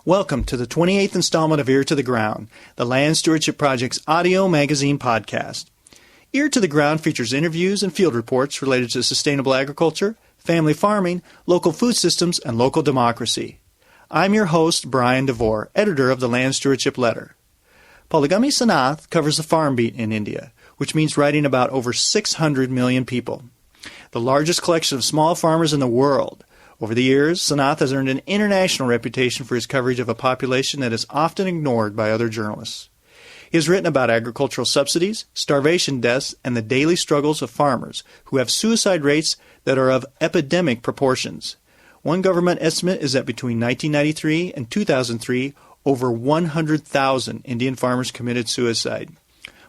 Welcome to the 28th installment of Ear to the Ground, the Land Stewardship Project's audio magazine podcast. Ear to the Ground features interviews and field reports related to sustainable agriculture, family farming, local food systems, and local democracy. I'm your host, Brian DeVore, editor of the Land Stewardship Letter. Poligami Sanath covers the farm beat in India, which means writing about over 600 million people. The largest collection of small farmers in the world. Over the years, Sanath has earned an international reputation for his coverage of a population that is often ignored by other journalists. He has written about agricultural subsidies, starvation deaths, and the daily struggles of farmers who have suicide rates that are of epidemic proportions. One government estimate is that between 1993 and 2003, over 100,000 Indian farmers committed suicide,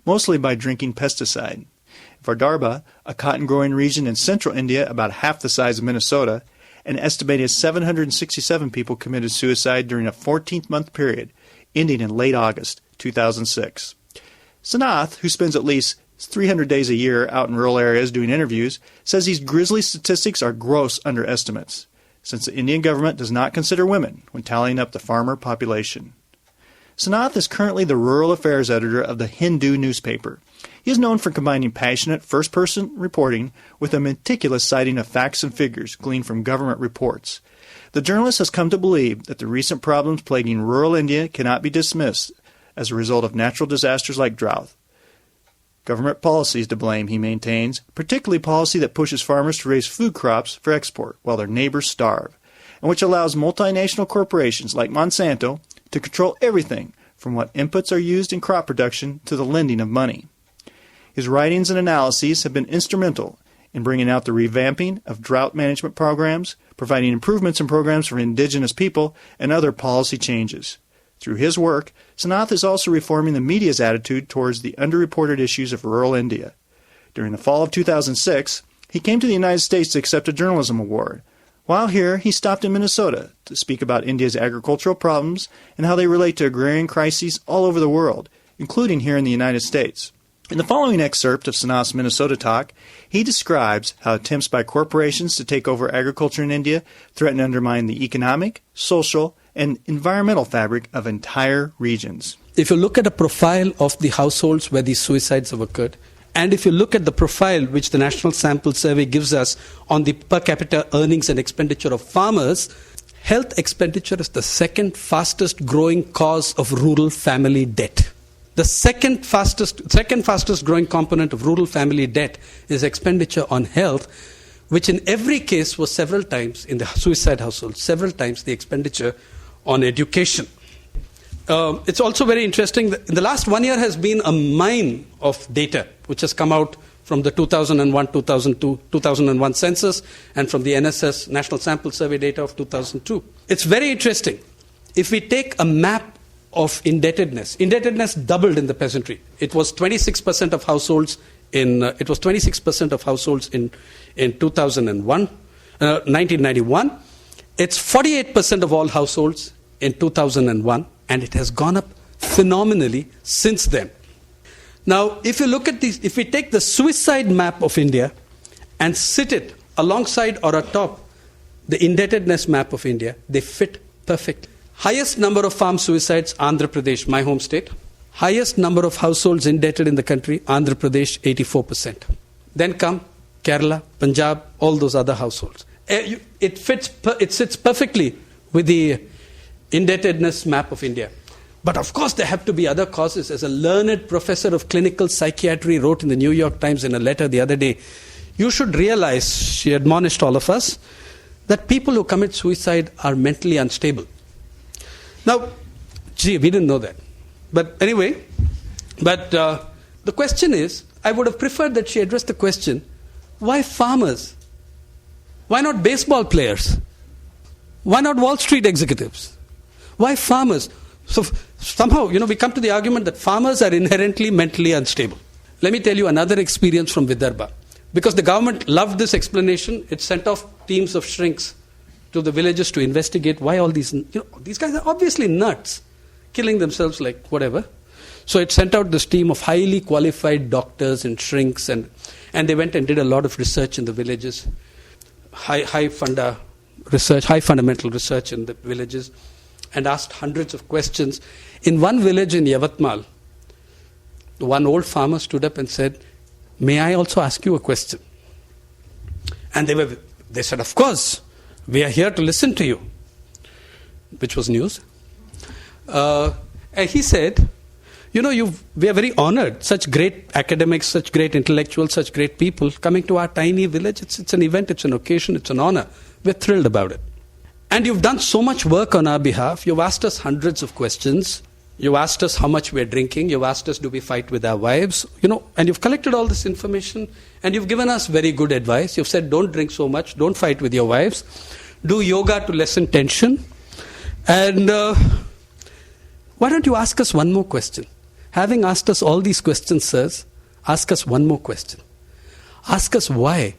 mostly by drinking pesticide. Vidarbha, a cotton-growing region in central India about half the size of Minnesota, an estimated 767 people committed suicide during a 14-month period, ending in late August 2006. Sanath, who spends at least 300 days a year out in rural areas doing interviews, says these grisly statistics are gross underestimates, since the Indian government does not consider women when tallying up the farmer population. Sanath is currently the rural affairs editor of the Hindu newspaper. He is known for combining passionate first-person reporting with a meticulous citing of facts and figures gleaned from government reports. The journalist has come to believe that the recent problems plaguing rural India cannot be dismissed as a result of natural disasters like drought. Government policy is to blame, he maintains, particularly policy that pushes farmers to raise food crops for export while their neighbors starve, and which allows multinational corporations like Monsanto to control everything from what inputs are used in crop production to the lending of money. His writings and analyses have been instrumental in bringing out the revamping of drought management programs, providing improvements in programs for indigenous people, and other policy changes. Through his work, Sanath is also reforming the media's attitude towards the underreported issues of rural India. During the fall of 2006, he came to the United States to accept a journalism award. While here, he stopped in Minnesota to speak about India's agricultural problems and how they relate to agrarian crises all over the world, including here in the United States. In the following excerpt of Sanath's Minnesota talk, he describes how attempts by corporations to take over agriculture in India threaten to undermine the economic, social, and environmental fabric of entire regions. If you look at a profile of the households where these suicides have occurred, and if you look at the profile which the National Sample Survey gives us on the per capita earnings and expenditure of farmers, health expenditure is the second fastest growing cause of rural family debt. The second fastest growing component of rural family debt is expenditure on health, which in every case was several times, in the suicide household, several times the expenditure on education. It's also very interesting that in the last 1 year has been a mine of data which has come out from the 2001 census and from the NSS National Sample Survey data of 2002. It's very interesting. If we take a map of indebtedness doubled in the peasantry. It was 26% of households in 1991. It's 48% of all households in 2001, and it has gone up phenomenally since then. Now, if you look at these, if we take the suicide map of India and sit it alongside or atop the indebtedness map of India, they fit perfectly. Highest number of farm suicides, Andhra Pradesh, my home state. Highest number of households indebted in the country, Andhra Pradesh, 84%. Then come Kerala, Punjab, all those other households. It sits perfectly with the indebtedness map of India. But of course there have to be other causes. As a learned professor of clinical psychiatry wrote in the New York Times in a letter the other day, you should realize, she admonished all of us, that people who commit suicide are mentally unstable. Now, we didn't know that. But anyway, the question is, I would have preferred that she addressed the question, why farmers? Why not baseball players? Why not Wall Street executives? Why farmers? So somehow, we come to the argument that farmers are inherently mentally unstable. Let me tell you another experience from Vidarbha. Because the government loved this explanation, it sent off teams of shrinks to the villages to investigate why all these, these guys are obviously nuts, killing themselves like whatever. So it sent out this team of highly qualified doctors and shrinks, and they went and did a lot of research in the villages, high fundamental research in the villages. and asked hundreds of questions. In one village in Yavatmal, one old farmer stood up and said, "May I also ask you a question?" And they said, "Of course, we are here to listen to you," which was news. And he said, "We are very honored, such great academics, such great intellectuals, such great people coming to our tiny village. It's an event, it's an occasion, it's an honor. We're thrilled about it. And you've done so much work on our behalf. You've asked us hundreds of questions. You've asked us how much we're drinking. You've asked us, do we fight with our wives? And you've collected all this information and you've given us very good advice. You've said, don't drink so much, don't fight with your wives, do yoga to lessen tension. And why don't you ask us one more question? Having asked us all these questions, sirs, ask us one more question. Ask us why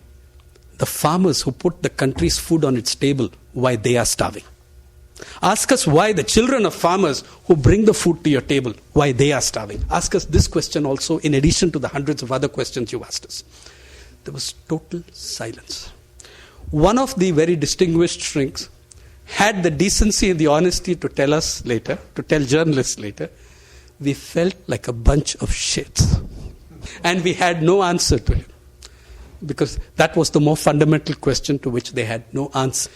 the farmers who put the country's food on its table, why they are starving. Ask us why the children of farmers who bring the food to your table, why they are starving. Ask us this question also, in addition to the hundreds of other questions you asked us." There was total silence. One of the very distinguished shrinks had the decency and the honesty to tell us later, to tell journalists later, "We felt like a bunch of shits." And we had no answer to him. Because that was the more fundamental question to which they had no answer.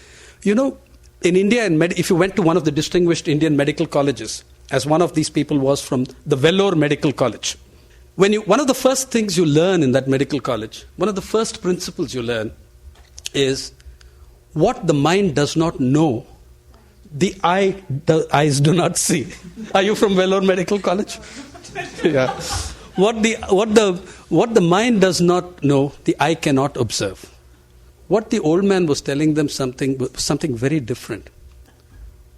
In India, if you went to one of the distinguished Indian medical colleges, as one of these people was from the Vellore Medical College, one of the first things you learn in that medical college, one of the first principles you learn is what the mind does not know, the eyes do not see. Are you from Vellore Medical College? Yeah. What the mind does not know, the eye cannot observe. What the old man was telling them something very different.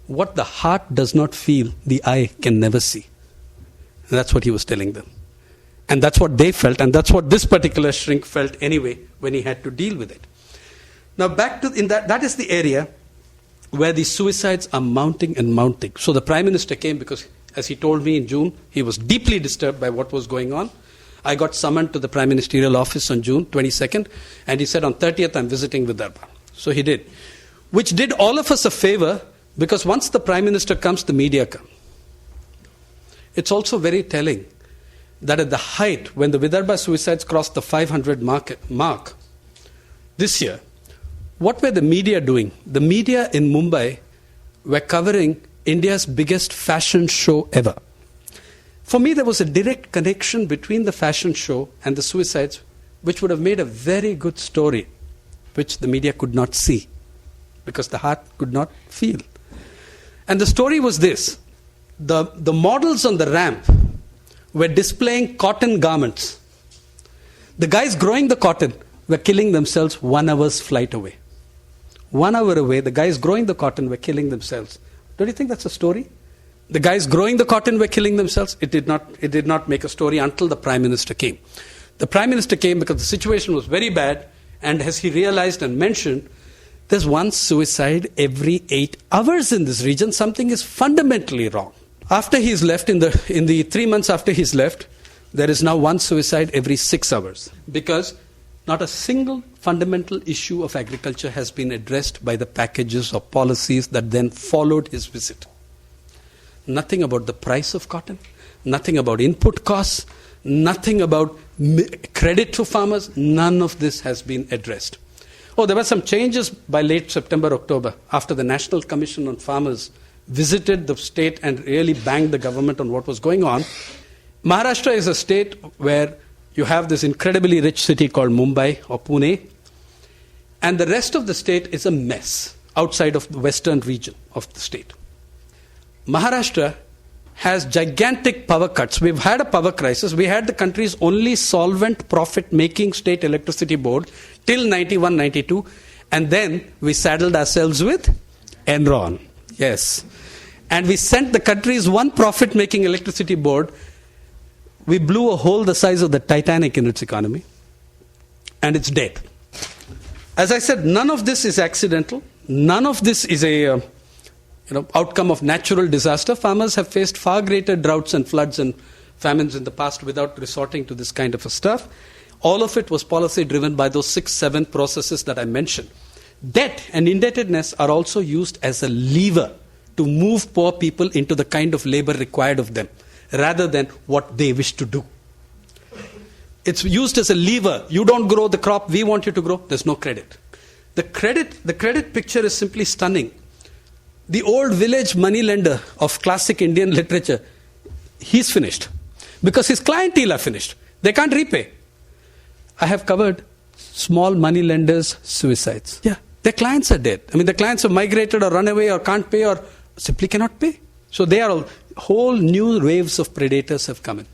What the heart does not feel, the eye can never see. And that's what he was telling them. And that's what they felt, and that's what this particular shrink felt anyway when he had to deal with it. Now back to that is the area where the suicides are mounting and mounting. So the Prime Minister came because, as he told me in June, he was deeply disturbed by what was going on. I got summoned to the Prime Ministerial office on June 22nd, and he said on 30th I'm visiting Vidarbha. So he did. Which did all of us a favor, because once the Prime Minister comes, the media come. It's also very telling that at the height, when the Vidarbha suicides crossed the 500 mark this year, what were the media doing? The media in Mumbai were covering India's biggest fashion show ever. For me, there was a direct connection between the fashion show and the suicides, which would have made a very good story, which the media could not see, because the heart could not feel. And the story was this. The models on the ramp were displaying cotton garments. The guys growing the cotton were killing themselves 1 hour's flight away. 1 hour away, the guys growing the cotton were killing themselves. Don't you think that's a story? The guys growing the cotton were killing themselves. It did not make a story until the Prime Minister came. The Prime Minister came because the situation was very bad, and as he realized and mentioned, there's one suicide every 8 hours in this region. Something is fundamentally wrong. After he's left, in the 3 months after he's left, there is now one suicide every 6 hours, because not a single fundamental issue of agriculture has been addressed by the packages or policies that then followed his visit. Nothing about the price of cotton, nothing about input costs, nothing about credit to farmers. None of this has been addressed. Oh, there were some changes by late September, October, after the National Commission on Farmers visited the state and really banged the government on what was going on. Maharashtra is a state where you have this incredibly rich city called Mumbai or Pune, and the rest of the state is a mess outside of the western region of the state. Maharashtra has gigantic power cuts. We've had a power crisis. We had the country's only solvent profit-making state electricity board till 91-92, and then we saddled ourselves with Enron. Yes. And we sent the country's one profit-making electricity board. We blew a hole the size of the Titanic in its economy, and it's dead. As I said, none of this is accidental. None of this is a outcome of natural disaster. Farmers have faced far greater droughts and floods and famines in the past without resorting to this kind of a stuff. All of it was policy driven by those 6-7 processes that I mentioned. Debt and indebtedness are also used as a lever to move poor people into the kind of labor required of them, rather than what they wish to do. It's used as a lever. You don't grow the crop we want you to grow, there's no credit. The credit picture is simply stunning. The old village moneylender of classic Indian literature, he's finished. Because his clientele are finished. They can't repay. I have covered small moneylenders' suicides. Yeah, their clients are dead. I mean, the clients have migrated or run away or can't pay or simply cannot pay. So they are all, whole new waves of predators have come in.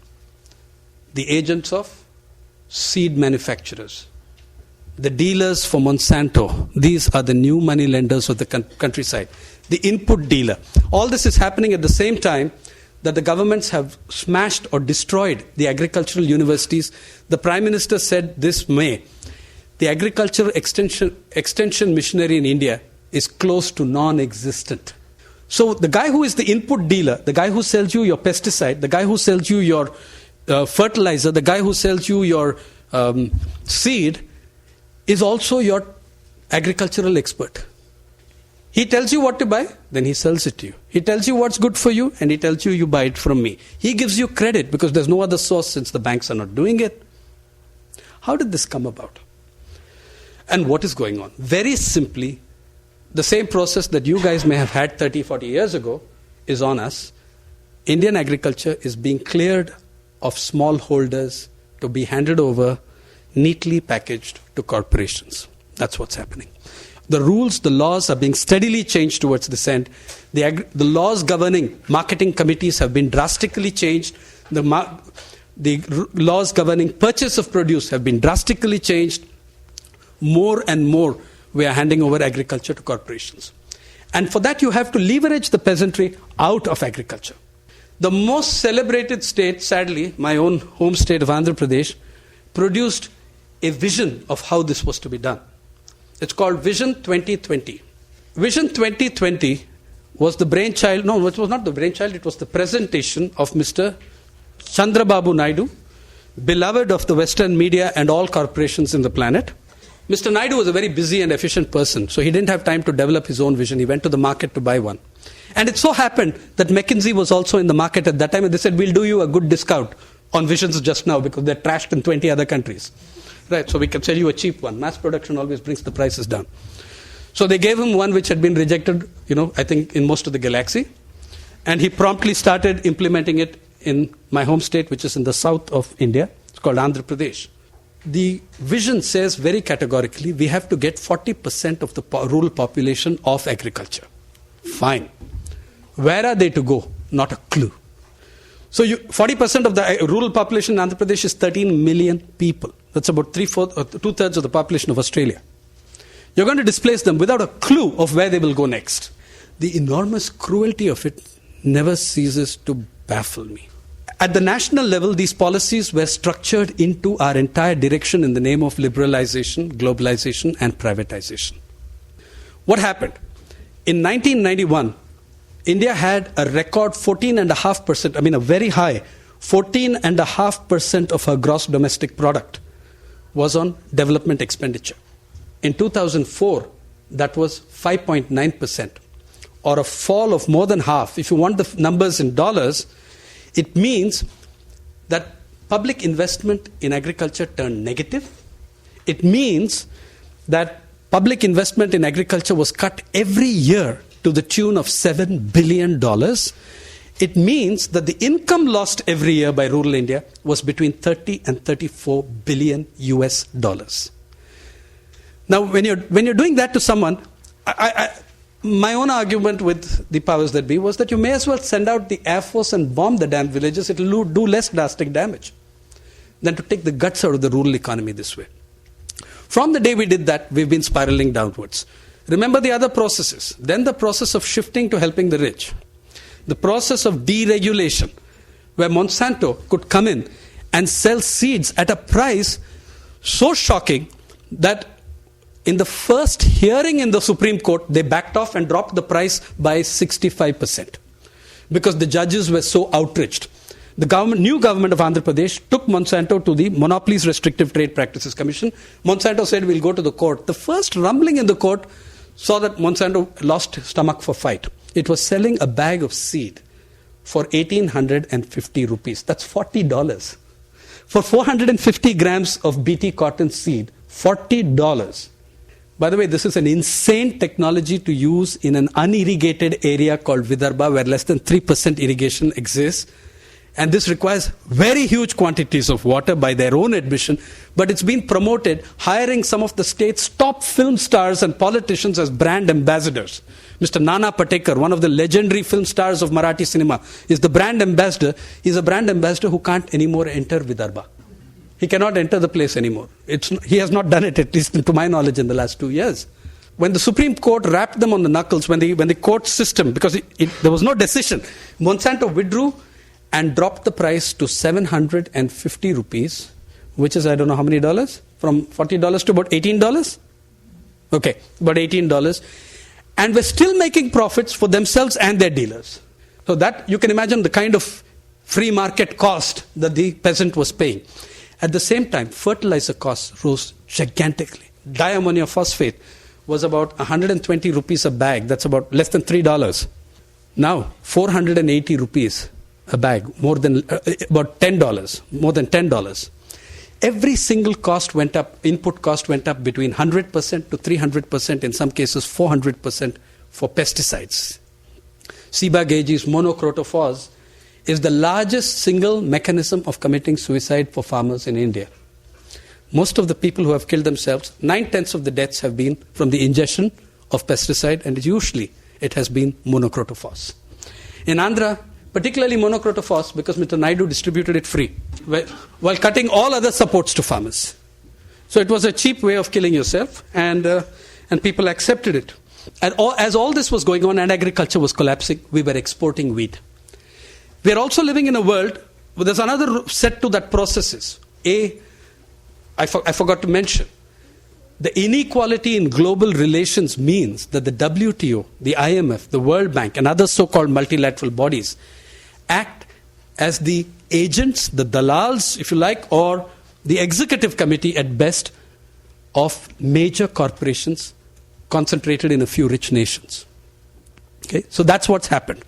The agents of seed manufacturers, the dealers for Monsanto, these are the new money lenders of the countryside. The input dealer. All this is happening at the same time that the governments have smashed or destroyed the agricultural universities. The Prime Minister said this May, the agricultural extension missionary in India is close to non-existent. So the guy who is the input dealer, the guy who sells you your pesticide, the guy who sells you your fertilizer, the guy who sells you your seed, is also your agricultural expert. He tells you what to buy, then he sells it to you. He tells you what's good for you, and he tells you buy it from me. He gives you credit because there's no other source since the banks are not doing it. How did this come about? And what is going on? Very simply, the same process that you guys may have had 30, 40 years ago is on us. Indian agriculture is being cleared of smallholders to be handed over, neatly packaged to corporations. That's what's happening. The rules, the laws are being steadily changed towards this end. The laws governing marketing committees have been drastically changed. The laws governing purchase of produce have been drastically changed. More and more, we are handing over agriculture to corporations. And for that, you have to leverage the peasantry out of agriculture. The most celebrated state, sadly, my own home state of Andhra Pradesh, produced a vision of how this was to be done. It's called Vision 2020. Vision 2020 was the brainchild, no, it was not the brainchild, it was the presentation of Mr. Chandrababu Naidu, beloved of the Western media and all corporations in the planet. Mr. Naidu was a very busy and efficient person, so he didn't have time to develop his own vision. He went to the market to buy one. And it so happened that McKinsey was also in the market at that time, and they said, we'll do you a good discount on visions just now because they're trashed in 20 other countries. Right, so we can sell you a cheap one. Mass production always brings the prices down. So they gave him one which had been rejected, I think in most of the galaxy. And he promptly started implementing it in my home state, which is in the south of India. It's called Andhra Pradesh. The vision says very categorically, we have to get 40% of the rural population off agriculture. Fine. Where are they to go? Not a clue. So 40% of the rural population in Andhra Pradesh is 13 million people. That's about two-thirds of the population of Australia. You're going to displace them without a clue of where they will go next. The enormous cruelty of it never ceases to baffle me. At the national level, these policies were structured into our entire direction in the name of liberalization, globalization, and privatization. What happened? In 1991, India had a record 14.5%, a very high 14.5% of her gross domestic product was on development expenditure. In 2004, that was 5.9%, or a fall of more than half. If you want the numbers in dollars, it means that public investment in agriculture turned negative. It means that public investment in agriculture was cut every year to the tune of $7 billion. It means that the income lost every year by rural India was between 30 and 34 billion US dollars. Now, when you're doing that to someone, my own argument with the powers that be was that you may as well send out the Air Force and bomb the damn villages. It will do less drastic damage than to take the guts out of the rural economy this way. From the day we did that, we've been spiraling downwards. Remember the other processes. Then the process of shifting to helping the rich. The process of deregulation, where Monsanto could come in and sell seeds at a price so shocking that in the first hearing in the Supreme Court, they backed off and dropped the price by 65% because the judges were so outraged. The new government of Andhra Pradesh took Monsanto to the Monopolies Restrictive Trade Practices Commission. Monsanto said, we'll go to the court. The first rumbling in the court saw that Monsanto lost stomach for fight. it was selling a bag of seed for 1,850 rupees. That's $40. For 450 grams of BT cotton seed, $40. By the way, this is an insane technology to use in an unirrigated area called Vidarbha, where less than 3% irrigation exists. And this requires very huge quantities of water by their own admission. But it's been promoted, hiring some of the state's top film stars and politicians as brand ambassadors. Mr. Nana Patekar, one of the legendary film stars of Marathi cinema, is the brand ambassador. He's a brand ambassador who can't anymore enter Vidarbha. He cannot enter the place anymore. He has not done it, at least to my knowledge, in the last 2 years. When the Supreme Court rapped them on the knuckles, when the court system, because there was no decision, Monsanto withdrew and dropped the price to 750 rupees, which is, I don't know how many dollars, from $40 to about $18? Okay, about $18. And we're still making profits for themselves and their dealers. So that, you can imagine the kind of free market cost that the peasant was paying. At the same time, fertilizer costs rose gigantically. Diammonium phosphate was about 120 rupees a bag. That's about less than $3. Now, 480 rupees a bag, more than about $10, more than $10. Every single cost went up, input cost went up between 100% to 300%, in some cases 400% for pesticides. Sebag AG's monocrotophos is the largest single mechanism of committing suicide for farmers in India. Most of the people who have killed themselves, 9/10 of the deaths have been from the ingestion of pesticide, and usually it has been monocrotophos. In Andhra, particularly monocrotophos, because Mr. Naidu distributed it free, while cutting all other supports to farmers. So it was a cheap way of killing yourself, and people accepted it. And as all this was going on and agriculture was collapsing, we were exporting wheat. We are also living in a world where there's another set to that processes. I forgot to mention, the inequality in global relations means that the WTO, the IMF, the World Bank, and other so-called multilateral bodies act as the agents, the dalals, if you like, or the executive committee at best of major corporations concentrated in a few rich nations. Okay, so that's what's happened.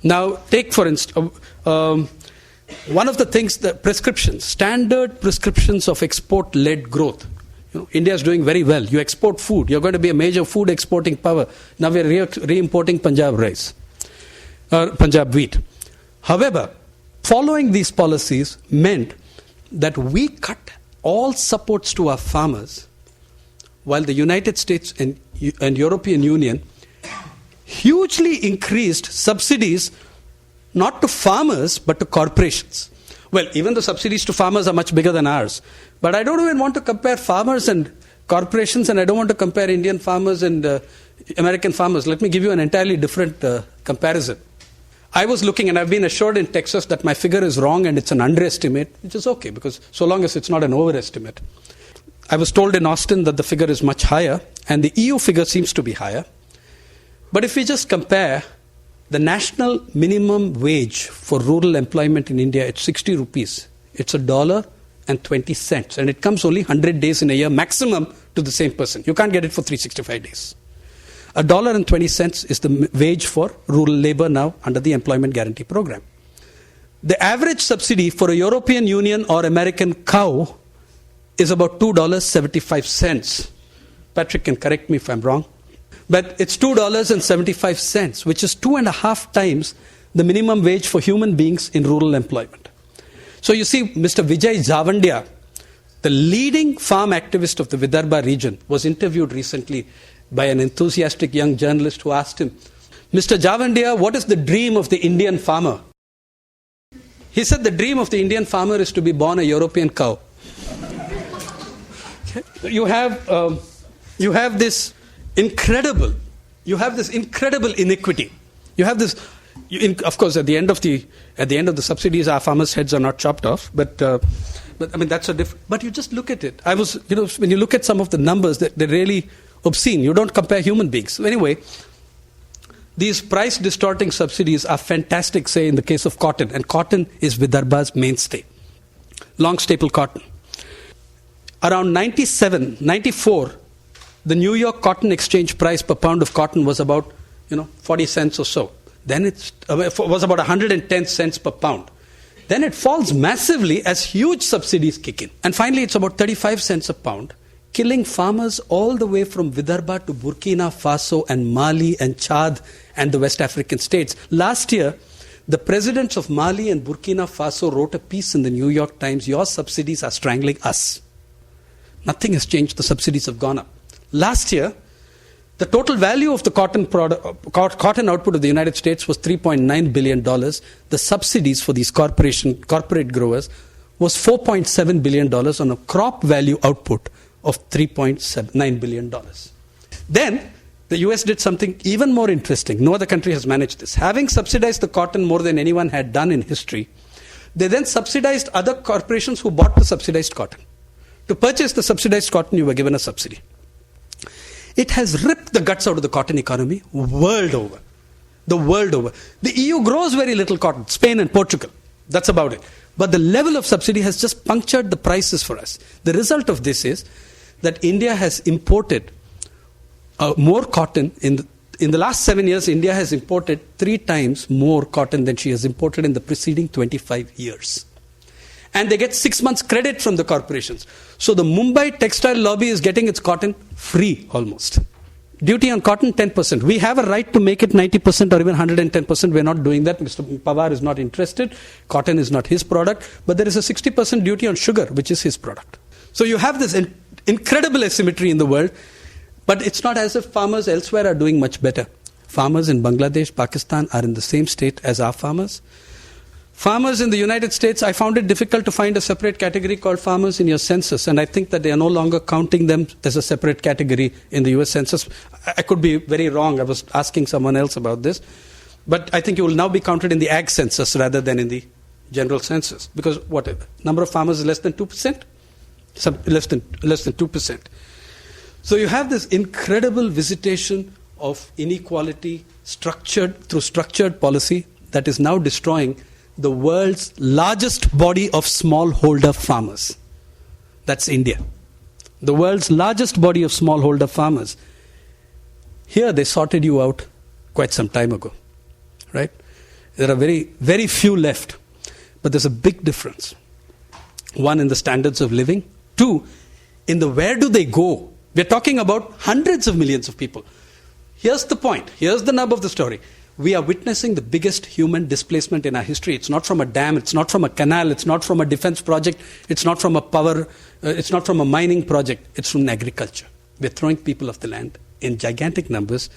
Now, take for instance, one of the things, the prescriptions, standard prescriptions of export-led growth. India is doing very well. You export food. You're going to be a major food exporting power. Now we're re-importing Punjab rice, Punjab wheat. However, following these policies meant that we cut all supports to our farmers, while the United States and European Union hugely increased subsidies not to farmers but to corporations. Well, even the subsidies to farmers are much bigger than ours. But I don't even want to compare farmers and corporations, and I don't want to compare Indian farmers and American farmers. Let me give you an entirely different comparison. I was looking, and I've been assured in Texas that my figure is wrong and it's an underestimate, which is okay, because so long as it's not an overestimate. I was told in Austin that the figure is much higher, and the EU figure seems to be higher. But if we just compare the national minimum wage for rural employment in India, it's 60 rupees. It's $1.20, and it comes only 100 days in a year maximum to the same person. You can't get it for 365 days. $1.20 is the wage for rural labor now under the Employment Guarantee Program. The average subsidy for a European Union or American cow is about $2.75. Patrick can correct me if I'm wrong. But it's $2.75, which is 2.5 times the minimum wage for human beings in rural employment. So you see, Mr. Vijay Javandia, the leading farm activist of the Vidarbha region, was interviewed recently by an enthusiastic young journalist who asked him, Mr. Javandia, what is the dream of the Indian farmer? He said the dream of the Indian farmer is to be born a European cow. You have this incredible iniquity. You have this. Of course, at the end of the subsidies, our farmers' heads are not chopped off. But I mean, that's a different. But you just look at it. When you look at some of the numbers, they're really obscene. You don't compare human beings. So anyway, these price distorting subsidies are fantastic. Say in the case of cotton, and cotton is Vidarbha's mainstay. Long staple cotton. Around 94, the New York Cotton Exchange price per pound of cotton was about 40 cents or so. Then it was about 110 cents per pound. Then it falls massively as huge subsidies kick in. And finally, it's about 35 cents a pound, killing farmers all the way from Vidarbha to Burkina Faso and Mali and Chad and the West African states. Last year, the presidents of Mali and Burkina Faso wrote a piece in the New York Times, "Your subsidies are strangling us." Nothing has changed. The subsidies have gone up. Last year, the total value of the cotton output of the United States was $3.9 billion. The subsidies for these corporate growers was $4.7 billion on a crop value output of $3.9 billion. Then, the US did something even more interesting. No other country has managed this. Having subsidized the cotton more than anyone had done in history, they then subsidized other corporations who bought the subsidized cotton. To purchase the subsidized cotton, you were given a subsidy. It has ripped the guts out of the cotton economy world over. The world over. The EU grows very little cotton, Spain and Portugal. That's about it. But the level of subsidy has just punctured the prices for us. The result of this is that India has imported more cotton. In the last 7 years, India has imported 3 times more cotton than she has imported in the preceding 25 years. And they get 6 months credit from the corporations. So the Mumbai textile lobby is getting its cotton free almost. Duty on cotton, 10%. We have a right to make it 90% or even 110%. We're not doing that. Mr. Pawar is not interested. Cotton is not his product. But there is a 60% duty on sugar, which is his product. So you have this incredible asymmetry in the world. But it's not as if farmers elsewhere are doing much better. Farmers in Bangladesh, Pakistan are in the same state as our farmers. Farmers in the United States, I found it difficult to find a separate category called farmers in your census, and I think that they are no longer counting them as a separate category in the US Census. I could be very wrong. I was asking someone else about this. But I think you will now be counted in the ag census rather than in the general census. Because what? Number of farmers is less than 2%? Less than 2%. So you have this incredible visitation of inequality through structured policy that is now destroying the world's largest body of smallholder farmers. That's India. The world's largest body of smallholder farmers. Here they sorted you out quite some time ago. Right? There are very, very few left. But there's a big difference. 1, in the standards of living. 2, in the where do they go? We're talking about hundreds of millions of people. Here's the point. Here's the nub of the story. We are witnessing the biggest human displacement in our history. It's not from a dam, it's not from a canal, it's not from a defense project, it's not from it's not from a mining project, it's from agriculture. We're throwing people off the land in gigantic numbers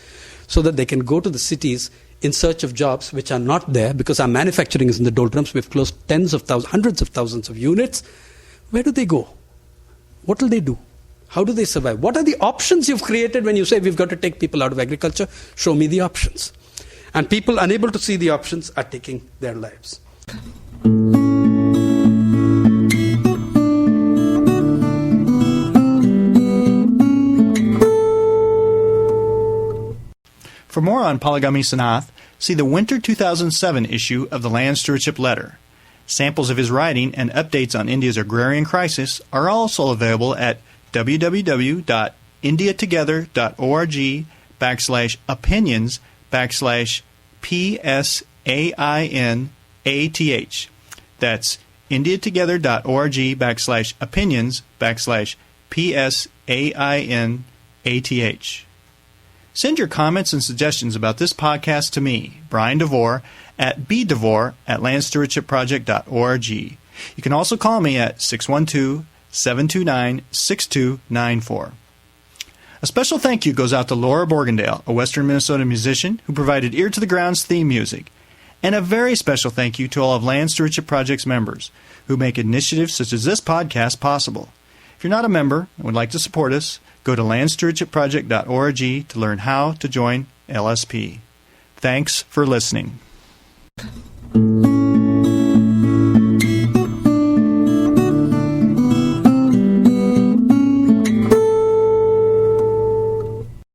so that they can go to the cities in search of jobs which are not there because our manufacturing is in the doldrums. We've closed hundreds of thousands of units. Where do they go? What will they do? How do they survive? What are the options you've created when you say we've got to take people out of agriculture? Show me the options. And people unable to see the options are taking their lives. For more on Palagami Sanath, see the winter 2007 issue of the Land Stewardship Letter. Samples of his writing and updates on India's agrarian crisis are also available at www.indiatogether.org/opinions/PSAINATH. That's indiatogether.org/opinions/PSAINATH. Send your comments and suggestions about this podcast to me, Brian DeVore, at bdevore@landstewardshipproject.org. You can also call me at 612-729-6294. A special thank you goes out to Laura Borgendale, a Western Minnesota musician who provided Ear to the Ground's theme music. And a very special thank you to all of Land Stewardship Project's members who make initiatives such as this podcast possible. If you're not a member and would like to support us, go to landstewardshipproject.org to learn how to join LSP. Thanks for listening.